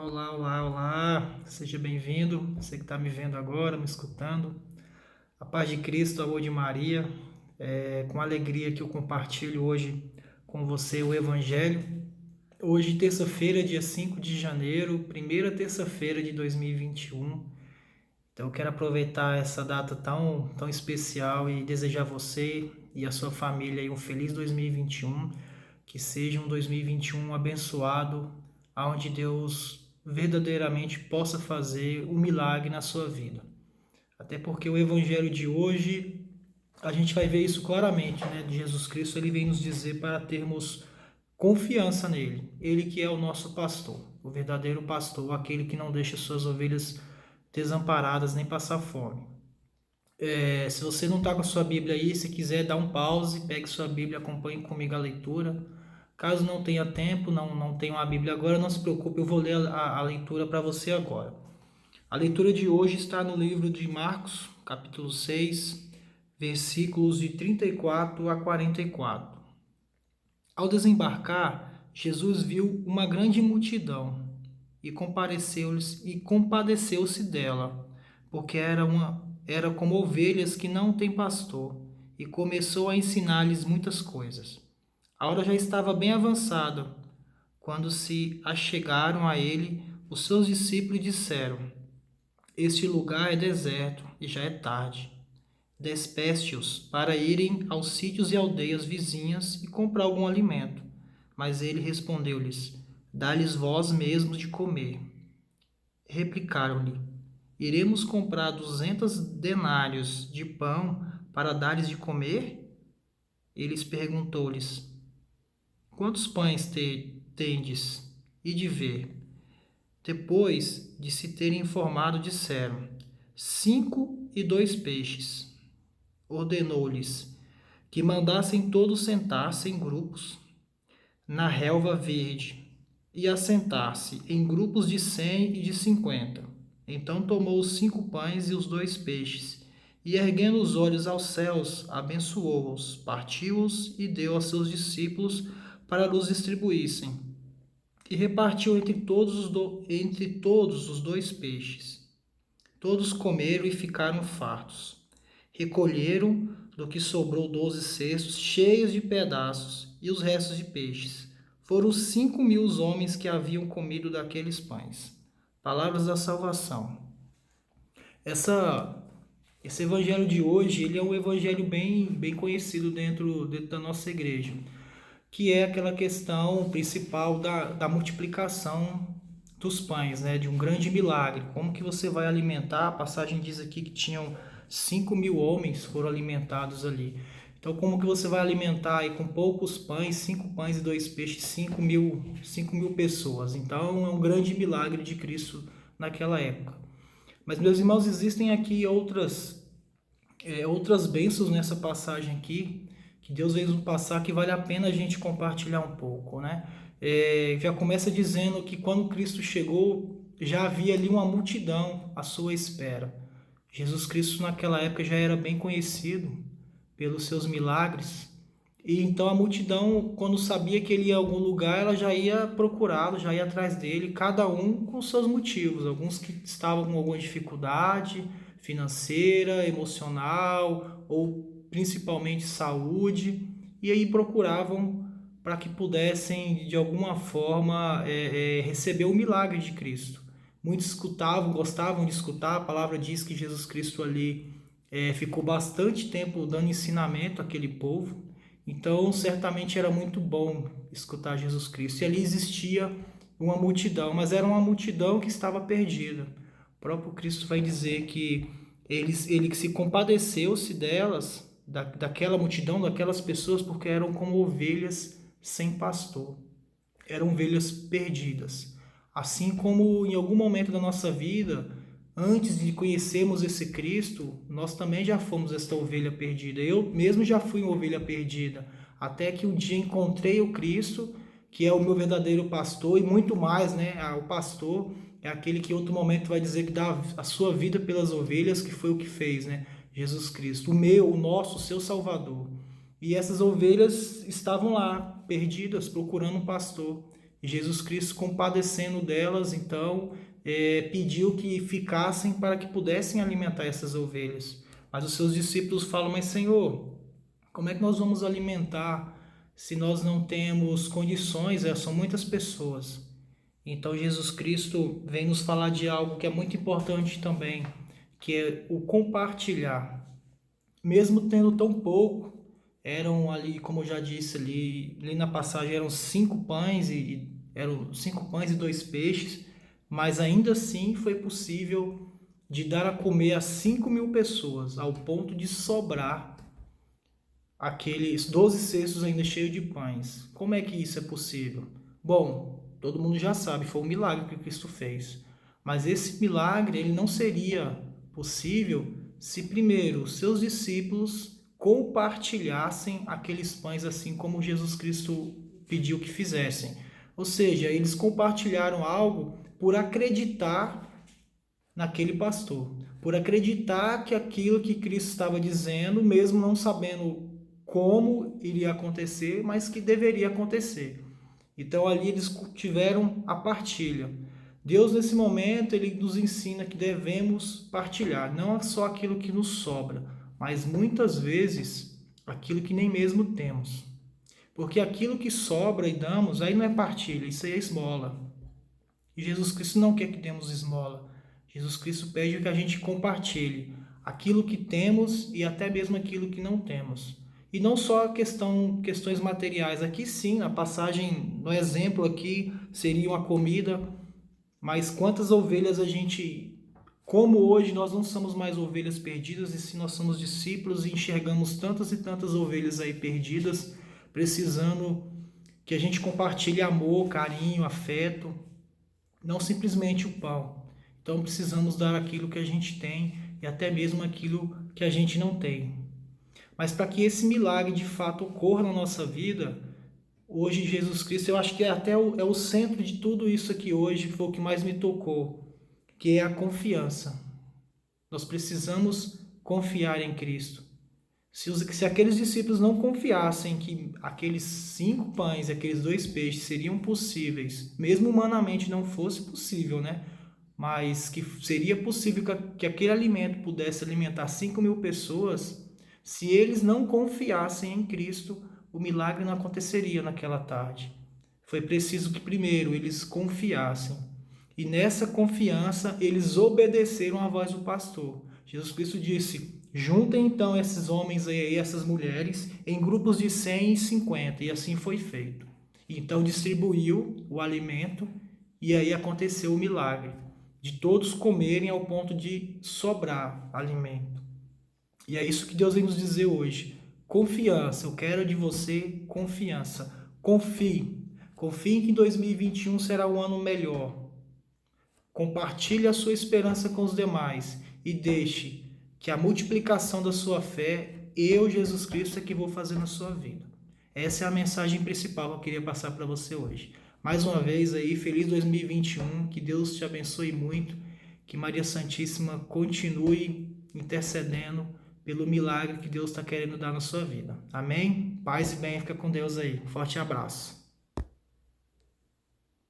Olá, olá, olá, seja bem-vindo, você que está me vendo agora, me escutando. A paz de Cristo, amor de Maria, com alegria que eu compartilho hoje com você o Evangelho. Hoje, terça-feira, dia 5 de janeiro, primeira terça-feira de 2021. Então, eu quero aproveitar essa data tão especial e desejar a você e a sua família aí um feliz 2021, que seja um 2021 abençoado, onde Deus verdadeiramente possa fazer um milagre na sua vida. Até porque o evangelho de hoje, a gente vai ver isso claramente, né? De Jesus Cristo, ele vem nos dizer para termos confiança nele. Ele que é o nosso pastor, o verdadeiro pastor, aquele que não deixa suas ovelhas desamparadas nem passar fome. Se você não está com a sua Bíblia aí, se quiser dar um pause, pegue sua Bíblia, acompanhe comigo a leitura. Caso não tenha tempo, não tenha uma Bíblia agora, não se preocupe, eu vou ler a leitura para você agora. A leitura de hoje está no livro de Marcos, capítulo 6, versículos de 34 a 44. Ao desembarcar, Jesus viu uma grande multidão e compadeceu-se dela, porque era como ovelhas que não têm pastor, e começou a ensinar-lhes muitas coisas. A hora já estava bem avançada, quando se achegaram a ele, os seus discípulos disseram: Este lugar é deserto e já é tarde. Despeste-os para irem aos sítios e aldeias vizinhas e comprar algum alimento. Mas ele respondeu-lhes: Dá-lhes vós mesmos de comer. Replicaram-lhe: Iremos comprar 200 denários de pão para dar-lhes de comer? Ele perguntou-lhes: Quantos pães tendes? E de ver. Depois de se terem informado, disseram: 5 e 2 peixes. Ordenou-lhes que mandassem todos sentar-se em grupos na relva verde e assentar-se em grupos de 100 e de 50. Então tomou os 5 pães e os 2 peixes, e erguendo os olhos aos céus, abençoou-os, partiu-os e deu aos seus discípulos para os distribuíssem. E repartiu entre todos os 2 peixes. Todos comeram e ficaram fartos. Recolheram do que sobrou 12 cestos cheios de pedaços e os restos de peixes. Foram 5.000 os homens que haviam comido daqueles pães. Palavras da salvação. Essa, esse evangelho de hoje, ele é um evangelho bem conhecido dentro da nossa igreja, que é aquela questão principal da multiplicação dos pães, né? De um grande milagre. Como que você vai alimentar? A passagem diz aqui que tinham 5.000 homens foram alimentados ali. Então, como que você vai alimentar aí com poucos pães, 5 pães e 2 peixes, 5.000 pessoas? Então, é um grande milagre de Cristo naquela época. Mas, meus irmãos, existem aqui outras bênçãos nessa passagem aqui, que Deus veio nos passar, que vale a pena a gente compartilhar um pouco, né? Já começa dizendo que quando Cristo chegou, já havia ali uma multidão à sua espera. Jesus Cristo naquela época já era bem conhecido pelos seus milagres, e então a multidão, quando sabia que ele ia a algum lugar, ela já ia procurá-lo, já ia atrás dele, cada um com seus motivos. Alguns que estavam com alguma dificuldade financeira, emocional ou principalmente saúde, e aí procuravam para que pudessem de alguma forma receber o milagre de Cristo. Muitos escutavam, gostavam de escutar. A palavra diz que Jesus Cristo ali ficou bastante tempo dando ensinamento àquele povo. Então, certamente era muito bom escutar Jesus Cristo. E ali existia uma multidão, mas era uma multidão que estava perdida. O próprio Cristo vai dizer que ele se compadeceu-se delas, daquela multidão, daquelas pessoas, porque eram como ovelhas sem pastor. Eram ovelhas perdidas. Assim como em algum momento da nossa vida, antes de conhecermos esse Cristo, nós também já fomos esta ovelha perdida. Eu mesmo já fui uma ovelha perdida, até que um dia encontrei o Cristo, que é o meu verdadeiro pastor, e muito mais, né? O pastor é aquele que em outro momento vai dizer que dá a sua vida pelas ovelhas, que foi o que fez, né? Jesus Cristo, o meu, o nosso, o seu Salvador. E essas ovelhas estavam lá, perdidas, procurando um pastor. E Jesus Cristo, compadecendo delas, então, pediu que ficassem para que pudessem alimentar essas ovelhas. Mas os seus discípulos falam: mas Senhor, como é que nós vamos alimentar se nós não temos condições? São muitas pessoas. Então Jesus Cristo vem nos falar de algo que é muito importante também, que é o compartilhar. Mesmo tendo tão pouco, eram ali, como eu já disse ali na passagem, eram 5 pães eram 5 pães e 2 peixes, mas ainda assim foi possível de dar a comer a 5.000 pessoas, ao ponto de sobrar aqueles 12 cestos ainda cheios de pães. Como é que isso é possível? Bom, todo mundo já sabe, foi um milagre que Cristo fez. Mas esse milagre ele não seria possível se primeiro os seus discípulos compartilhassem aqueles pães assim como Jesus Cristo pediu que fizessem. Ou seja, eles compartilharam algo por acreditar naquele pastor, por acreditar que aquilo que Cristo estava dizendo, mesmo não sabendo como iria acontecer, mas que deveria acontecer. Então ali eles tiveram a partilha. Deus nesse momento ele nos ensina que devemos partilhar, não só aquilo que nos sobra, mas muitas vezes aquilo que nem mesmo temos. Porque aquilo que sobra e damos, aí não é partilha, isso aí é esmola. E Jesus Cristo não quer que demos esmola. Jesus Cristo pede que a gente compartilhe aquilo que temos e até mesmo aquilo que não temos. E não só questões materiais. Aqui sim, na passagem, no exemplo aqui, seria uma comida, mas quantas ovelhas a gente... Como hoje nós não somos mais ovelhas perdidas, e sim nós somos discípulos e enxergamos tantas e tantas ovelhas aí perdidas, precisando que a gente compartilhe amor, carinho, afeto, não simplesmente o pão. Então precisamos dar aquilo que a gente tem e até mesmo aquilo que a gente não tem. Mas para que esse milagre de fato ocorra na nossa vida, hoje Jesus Cristo, eu acho que é o centro de tudo isso aqui hoje, que foi o que mais me tocou, que é a confiança. Nós precisamos confiar em Cristo. Se aqueles discípulos não confiassem que aqueles 5 pães e aqueles 2 peixes seriam possíveis, mesmo humanamente não fosse possível, né? Mas que seria possível que aquele alimento pudesse alimentar 5.000 pessoas, se eles não confiassem em Cristo, o milagre não aconteceria naquela tarde. Foi preciso que primeiro eles confiassem. E nessa confiança eles obedeceram à voz do pastor. Jesus Cristo disse: juntem então esses homens aí, essas mulheres, em grupos de 100 e 50. E assim foi feito. Então distribuiu o alimento e aí aconteceu o milagre de todos comerem ao ponto de sobrar alimento. E é isso que Deus vem nos dizer hoje. Confiança. Eu quero de você confiança. Confie. Confie em que 2021 será um ano melhor. Compartilhe a sua esperança com os demais e deixe que a multiplicação da sua fé, eu, Jesus Cristo, é que vou fazer na sua vida. Essa é a mensagem principal que eu queria passar para você hoje. Mais uma vez aí, feliz 2021, que Deus te abençoe muito, que Maria Santíssima continue intercedendo pelo milagre que Deus está querendo dar na sua vida. Amém? Paz e bem, fica com Deus aí. Forte abraço.